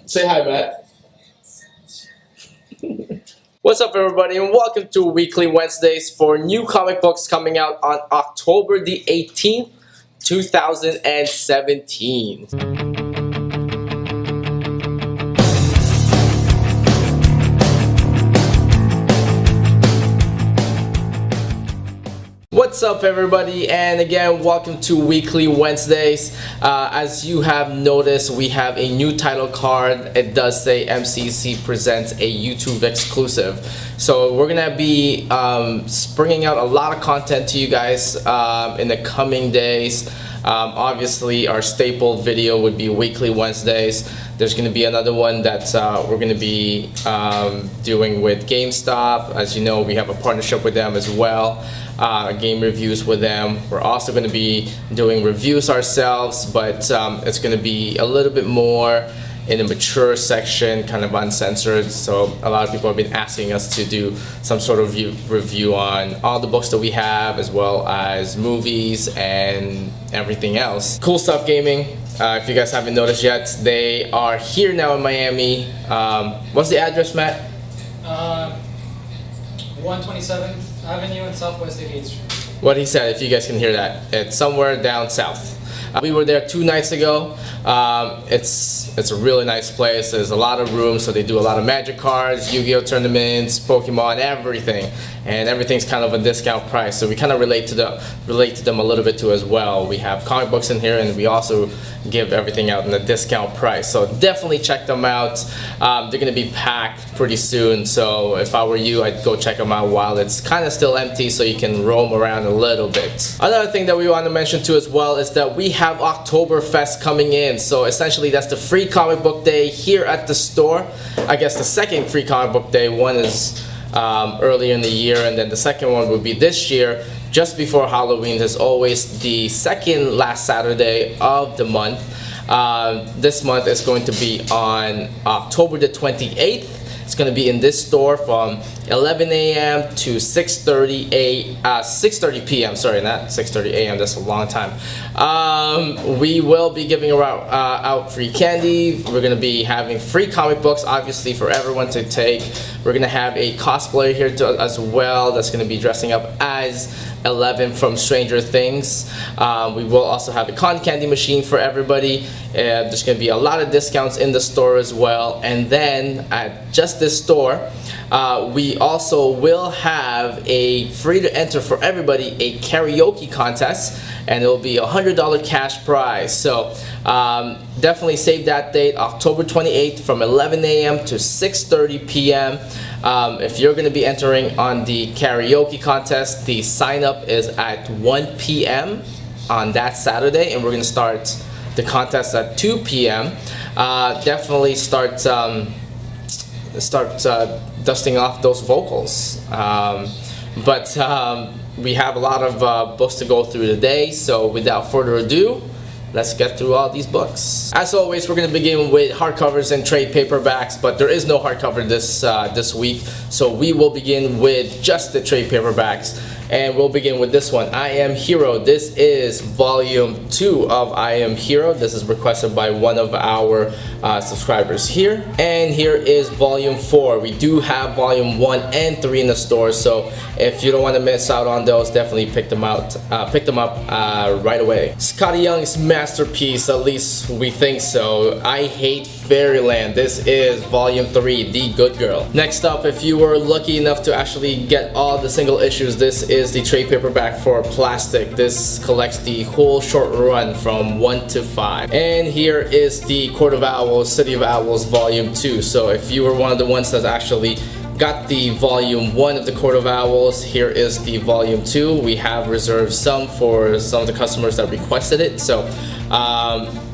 Say hi, Matt. What's up, everybody, and welcome to Weekly Wednesdays for new comic books coming out on October the 18th, 2017. What's up, everybody, and again, welcome to Weekly Wednesdays. As you have noticed, we have a new title card. It does say MCC presents a YouTube exclusive. So we're gonna be bringing out a lot of content to you guys in the coming days. Obviously, our staple video would be Weekly Wednesdays. There's going to be another one that we're going to be doing with GameStop. As you know, we have a partnership with them as well. Game reviews with them. We're also going to be doing reviews ourselves, but it's going to be a little bit more in a mature section, kind of uncensored. So a lot of people have been asking us to do some sort of review on all the books that we have, as well as movies and everything else. Cool Stuff Gaming. If you guys haven't noticed yet, they are here now in Miami. What's the address, Matt? 127th Avenue and Southwest 88th Street. What he said, if you guys can hear that, it's somewhere down south. We were there 2 nights ago. It's a really nice place. There's a lot of room, so they do a lot of Magic cards, Yu-Gi-Oh tournaments, Pokemon, everything, and everything's kind of a discount price. So we kind of relate to them a little bit too as well. We have comic books in here, and we also give everything out in a discount price. So definitely check them out. They're gonna be packed pretty soon. So if I were you, I'd go check them out while it's kind of still empty, so you can roam around a little bit. Another thing that we want to mention too as well is that we have Oktoberfest coming in. So essentially that's the free comic book day here at the store. I guess the second free comic book day. One is earlier in the year, and then the second one would be this year, just before Halloween. There's always the second last Saturday of the month. This month is going to be on October the 28th. It's going to be in this store from 11 a.m. to 6:30 p.m. Sorry, not 6:30 a.m. That's a long time. We will be giving out free candy. We're going to be having free comic books, obviously, for everyone to take. We're going to have a cosplayer here as well that's going to be dressing up as 11 from Stranger Things. We will also have a cotton candy machine for everybody. There's going to be a lot of discounts in the store as well. And then at just this store, we also will have a free to enter for everybody, a karaoke contest, and it will be a $100 cash prize. So definitely save that date, October 28th from 11 a.m. to 6:30 p.m. If you're going to be entering on the karaoke contest, the sign up is at 1 p.m. on that Saturday, and we're going to start the contest at 2 p.m. Definitely start dusting off those vocals. But we have a lot of books to go through today, so without further ado, let's get through all these books. As always, we're going to begin with hardcovers and trade paperbacks, but there is no hardcover this week, so we will begin with just the trade paperbacks. And we'll begin with this one, I Am Hero. This is volume 2 of I Am Hero. This is requested by one of our subscribers here. And here is volume 4. We do have volume 1 and 3 in the store, so if you don't want to miss out on those, definitely pick them up right away. Scotty Young's masterpiece, at least we think so. I Hate Fairyland. This is volume 3, The Good Girl. Next up, if you were lucky enough to actually get all the single issues, this is the trade paperback for Plastic. This collects the whole short run from 1 to 5. And here is the Court of Owls, City of Owls volume 2. So if you were one of the ones that actually got the volume 1 of the Court of Owls, here is the volume 2. We have reserved some for some of the customers that requested it. So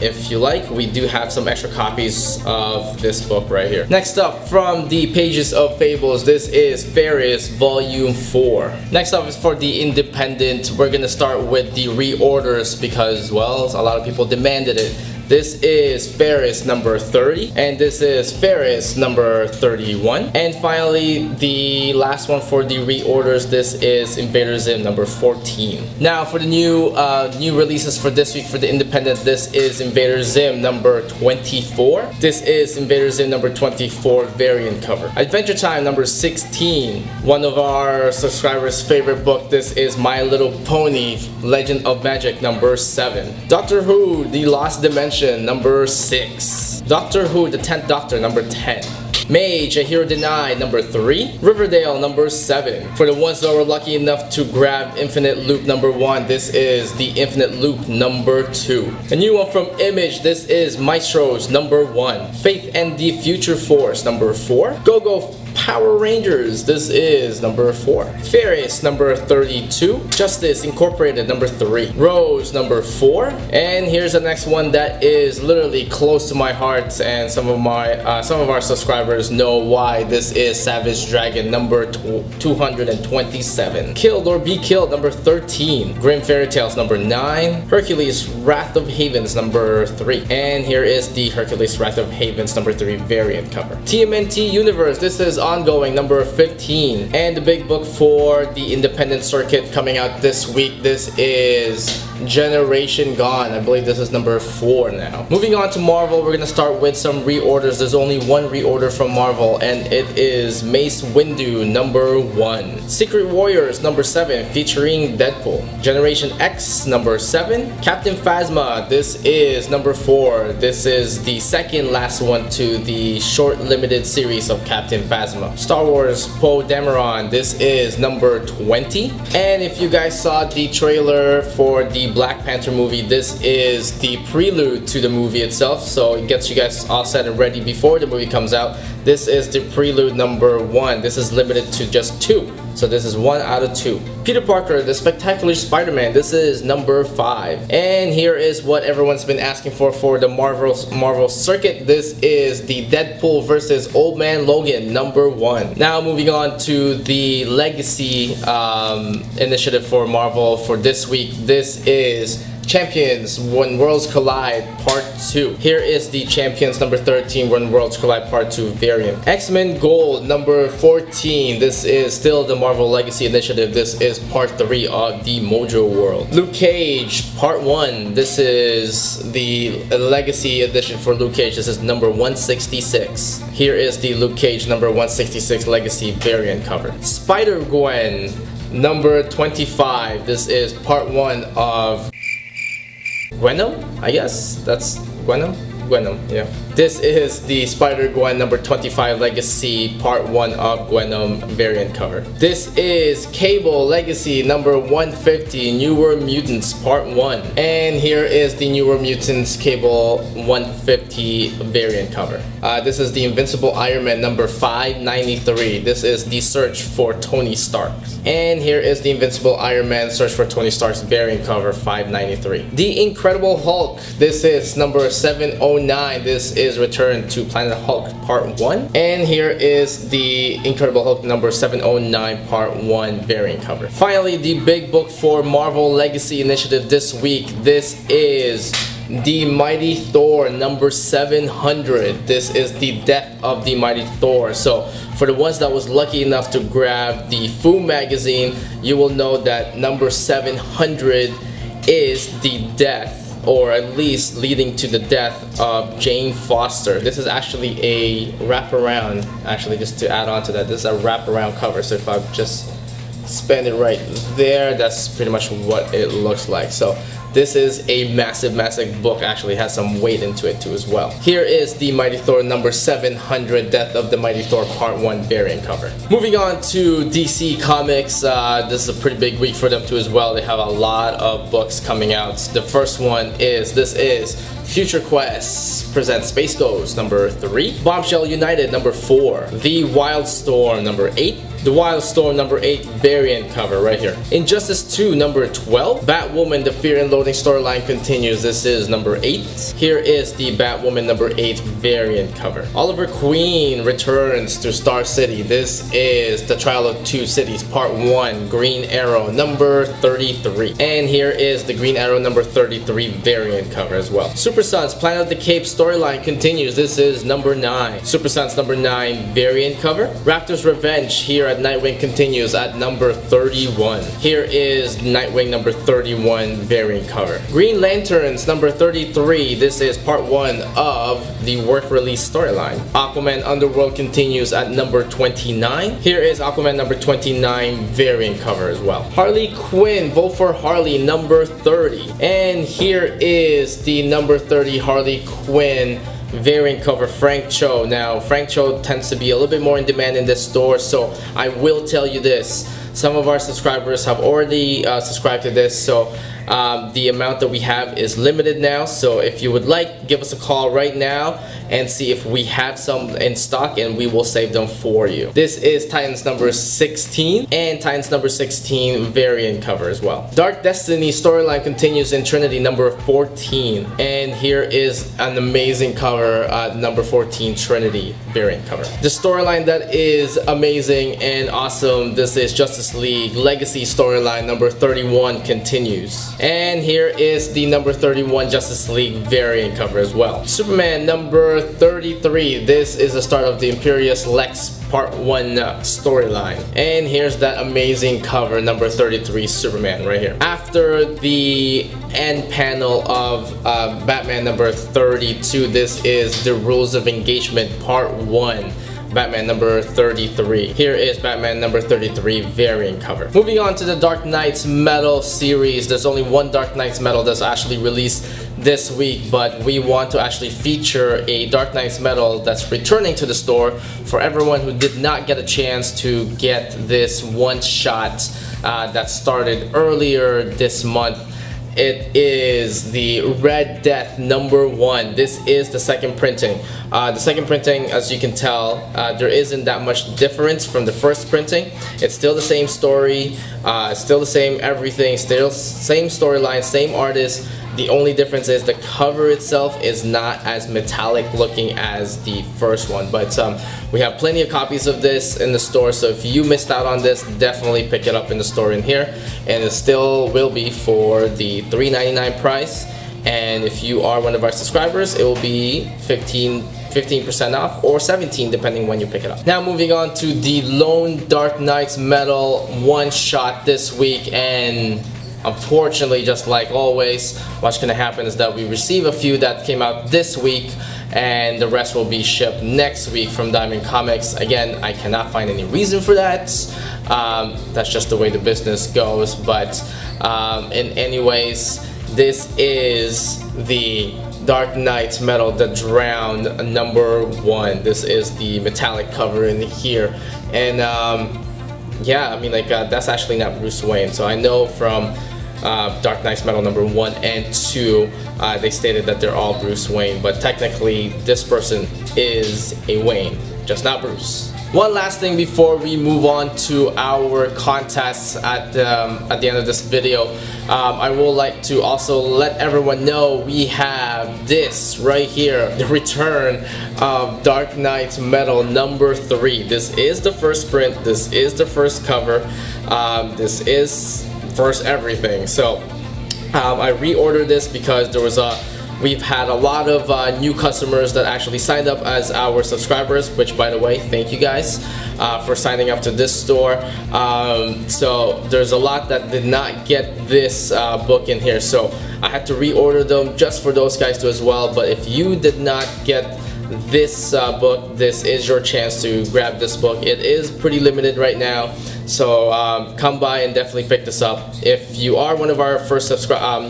if you like, we do have some extra copies of this book right here. Next up, from the pages of Fables, this is Fairies Volume 4. Next up is for the independent. We're gonna start with the reorders because, well, a lot of people demanded it. This is Ferris number 30, and this is Ferris number 31. And finally, the last one for the reorders, this is Invader Zim number 14. Now for the new releases for this week for the independent, this is Invader Zim number 24. This is Invader Zim number 24 variant cover. Adventure Time number 16. One of our subscribers' favorite book. This is My Little Pony Legend of Magic number 7. Doctor Who The Lost Dimension number 6. Doctor Who The 10th Doctor number 10. Mage, A Hero Denied number 3. Riverdale number 7. For the ones that were lucky enough to grab Infinite Loop number 1, this is the Infinite Loop number 2. A new one from Image, this is Maestros number 1. Faith and the Future Force number 4. Go-Go Power Rangers, this is number 4. Ferris number 32. Justice Incorporated number 3. Rose number 4. And here's the next one that is literally close to my heart, and some of our subscribers know why. This is Savage Dragon number 227. Killed or Be Killed number 13. Grim Fairy Tales number 9. Hercules Wrath of Havens number 3. And here is the Hercules Wrath of Havens number 3 variant cover. TMNT Universe, this is ongoing number 15. And the big book for the independent circuit coming out this week, this is Generation Gone. I believe this is number 4 now. Moving on to Marvel, we're gonna start with some reorders. There's only one reorder from Marvel, and it is Mace Windu number 1. Secret Warriors number 7 featuring Deadpool. Generation X number 7. Captain Phasma, this is number 4. This is the second last one to the short limited series of Captain Phasma. Star Wars Poe Dameron, this is number 20. And if you guys saw the trailer for the Black Panther movie, this is the prelude to the movie itself, so it gets you guys all set and ready before the movie comes out. This is the prelude number 1. This is limited to just 2, so this is 1 out of 2. Peter Parker, The Spectacular Spider-Man, this is number 5. And here is what everyone's been asking for the Marvel circuit. This is the Deadpool versus Old Man Logan number 1. Now moving on to the Legacy initiative for Marvel for this week. This is Champions When Worlds Collide Part 2. Here is the Champions number 13 When Worlds Collide Part 2 variant. X-Men Gold number 14. This is still the Marvel Legacy Initiative. This is Part 3 of the Mojo World. Luke Cage Part 1. This is the Legacy Edition for Luke Cage. This is number 166. Here is the Luke Cage number 166 Legacy variant cover. Spider-Gwen number 25. This is Part 1 of Gwenom, I guess that's Gwenom, yeah. This is the Spider-Gwen number 25 Legacy Part 1 of Gwenom variant cover. This is Cable Legacy number 150 Newer Mutants Part 1. And here is the Newer Mutants Cable 150 variant cover. This is the Invincible Iron Man number 593. This is the Search for Tony Stark. And here is the Invincible Iron Man Search for Tony Stark's variant cover 593. The Incredible Hulk. This is number 709. This is Return to Planet Hulk Part 1. And here is the Incredible Hulk number 709 Part 1 variant cover. Finally, the big book for Marvel Legacy Initiative this week. This is the Mighty Thor number 700. This is the Death of the Mighty Thor. So for the ones that was lucky enough to grab the Fu magazine, you will know that number 700 is the death, or at least leading to the death of Jane Foster. This is actually a wraparound, actually, just to add on to that, this is a wraparound cover. So if I just spin it right there, that's pretty much what it looks like. So this is a massive book, actually has some weight into it too as well. Here is the Mighty Thor number 700 Death of the Mighty Thor Part 1 variant cover. Moving on to DC Comics, this is a pretty big week for them too as well. They have a lot of books coming out. The first one is, this is Future Quest presents Space Ghost number 3, Bombshell United number 4, The Wildstorm number 8, The Wildstorm number 8 variant cover right here. Injustice 2 number 12. Batwoman, the Fear and Loathing storyline continues. This is number 8. Here is the Batwoman number 8 variant cover. Oliver Queen returns to Star City. This is the Trial of Two Cities Part 1, Green Arrow number 33. And here is the Green Arrow number 33 variant cover as well. Super Sons Planet of the Capes storyline continues. This is number 9. Super Sons number 9 variant cover. Raptor's Revenge here at Nightwing continues at number 31. Here is Nightwing number 31 variant cover. Green Lanterns number 33. This is part 1 of the work release storyline. Aquaman Underworld continues at number 29. Here is Aquaman number 29 variant cover as well. Harley Quinn, Vote for Harley number 30. And here is the number 30 Harley Quinn variant cover, Frank Cho. Now, Frank Cho tends to be a little bit more in demand in this store, so I will tell you this. Some of our subscribers have already subscribed to this, so the amount that we have is limited now. So if you would like, give us a call right now and see if we have some in stock, and we will save them for you. This is Titans number 16 and Titans number 16 variant cover as well. Dark Destiny storyline continues in Trinity number 14, and here is an amazing cover, number 14 Trinity variant cover. The storyline that is amazing and awesome, this is Justice League Legacy storyline number 31 continues. And here is the number 31 Justice League variant cover as well. Superman number 33. This is the start of the Imperious Lex Part 1 storyline. And here's that amazing cover, number 33 Superman right here. After the end panel of Batman number 32, this is the Rules of Engagement Part 1. Batman number 33. Here is Batman number 33 variant cover. Moving on to the Dark Knights Metal series. There's only one Dark Knights Metal that's actually released this week, but we want to actually feature a Dark Knights Metal that's returning to the store for everyone who did not get a chance to get this one shot that started earlier this month. It is the Red Death number 1. This is the second printing. The second printing, as you can tell, there isn't that much difference from the first printing. It's still the same story, still the same everything, still same storyline, same artist. The only difference is the cover itself is not as metallic looking as the first one. But we have plenty of copies of this in the store, so if you missed out on this, definitely pick it up in the store in here. And it still will be for the $3.99 price. And if you are one of our subscribers, it will be 15% off, or 17% depending when you pick it up. Now moving on to the Lone Dark Knights Metal one shot this week, and unfortunately, just like always, what's going to happen is that we receive a few that came out this week, and the rest will be shipped next week from Diamond Comics. Again, I cannot find any reason for that. That's just the way the business goes. But anyways, this is the Dark Knights Metal, the Drowned number 1. This is the metallic cover in here, and yeah, I mean, like that's actually not Bruce Wayne. So I know from Dark Knights Metal number 1 and 2, they stated that they're all Bruce Wayne, but technically this person is a Wayne, just not Bruce. One last thing before we move on to our contests at the end of this video, I would like to also let everyone know we have this right here, the return of Dark Knights Metal number 3. This is the first print, this is the first cover, this is first everything. So I reordered this because there was we've had a lot of new customers that actually signed up as our subscribers, which, by the way, thank you guys for signing up to this store. So there's a lot that did not get this book in here, so I had to reorder them just for those guys too as well. But if you did not get this book, this is your chance to grab this book. It is pretty limited right now, so come by and definitely pick this up. If you are one of our first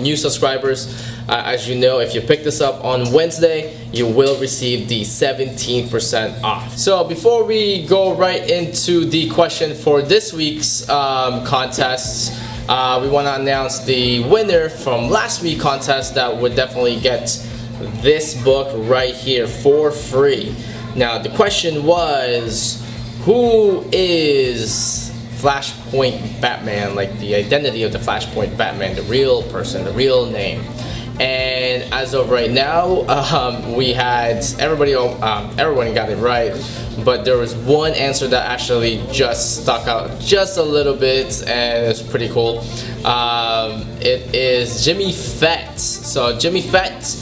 new subscribers, as you know, if you pick this up on Wednesday, you will receive the 17% off. So before we go right into the question for this week's contests, we want to announce the winner from last week's contest that would definitely get this book right here for free. Now the question was, Who is Flashpoint Batman? Like the identity of the Flashpoint Batman, the real person, the real name. And as of right now, we had everyone got it right, but there was one answer that actually just stuck out just a little bit, and it's pretty cool. It is Jimmy Fett. So Jimmy Fett,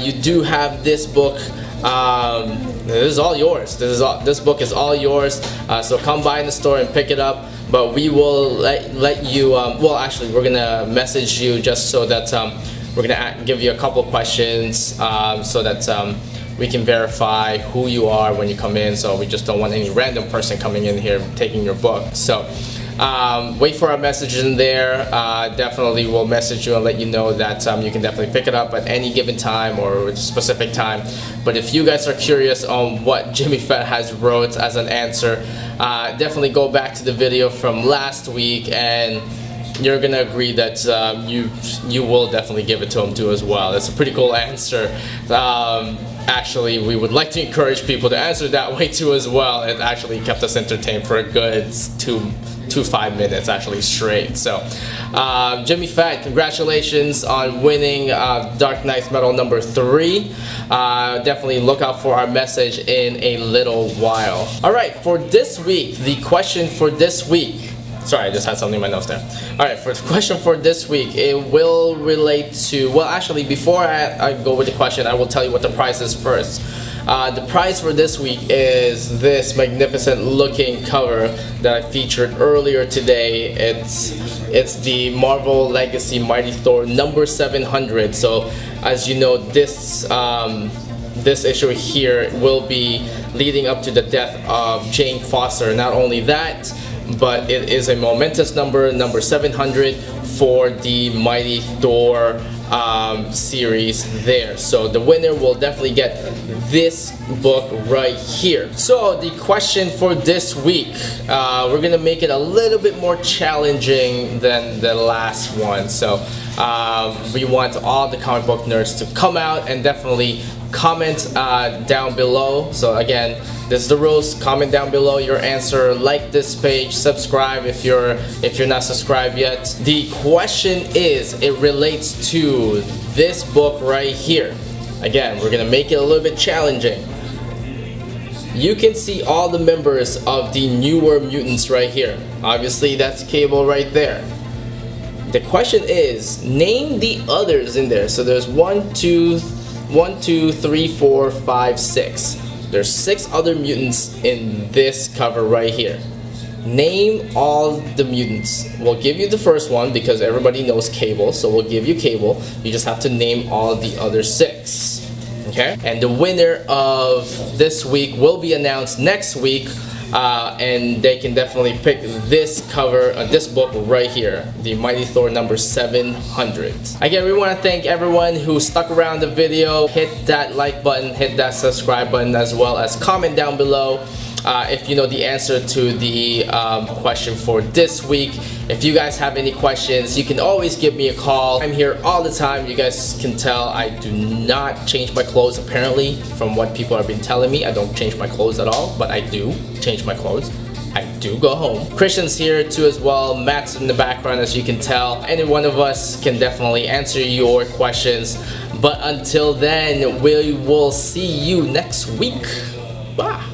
you do have this book. This is all yours. This book is all yours. So come by in the store and pick it up. But we will let you. Well, actually, we're gonna message you just so that we're gonna give you a couple questions so that we can verify who you are when you come in. So we just don't want any random person coming in here taking your book. So wait for our message in there. Definitely we'll message you and let you know that you can definitely pick it up at any given time or a specific time. But if you guys are curious on what Jimmy Fett has wrote as an answer, definitely go back to the video from last week, and you're gonna agree that you will definitely give it to him too as well. It's a pretty cool answer. Actually, we would like to encourage people to answer that way too as well. It actually kept us entertained for a good 5 minutes actually straight. So Jimmy Fett, congratulations on winning Dark Knight's Medal number 3. Definitely look out for our message in a little while. Alright, for this week, the question for this week, sorry, I just had something in my nose there. Alright, for the question for this week, it will relate to, well actually before I go with the question, I will tell you what the prize is first. The prize for this week is this magnificent looking cover that I featured earlier today. It's the Marvel Legacy Mighty Thor number 700. So as you know, this issue here will be leading up to the death of Jane Foster. Not only that, but it is a momentous number 700 for the Mighty Thor series there. So the winner will definitely get this book right here. So the question for this week, we're gonna make it a little bit more challenging than the last one. So we want all the comic book nerds to come out and definitely comment down below. So again, this is the rules. Comment down below your answer, like this page, subscribe if you're not subscribed yet. The question is, it relates to this book right here. Again, we're gonna make it a little bit challenging. You can see all the members of the newer mutants right here. Obviously that's Cable right there. The question is, name the others in there. So there's 1, 2, 3, 4, 5, 6. There's 6 other mutants in this cover right here. Name all the mutants. We'll give you the first one because everybody knows Cable, so we'll give you Cable. You just have to name all the other 6. Okay? And the winner of this week will be announced next week. And they can definitely pick this cover, this book right here, the Mighty Thor number 700. Again, we want to thank everyone who stuck around the video. Hit that like button, hit that subscribe button, as well as comment down below if you know the answer to the question for this week. If you guys have any questions, you can always give me a call. I'm here all the time. You guys can tell I do not change my clothes apparently, from what people have been telling me. I don't change my clothes at all, but I do change my clothes. I do go home. Christian's here too as well. Matt's in the background, as you can tell. Any one of us can definitely answer your questions. But until then, we will see you next week. Bye.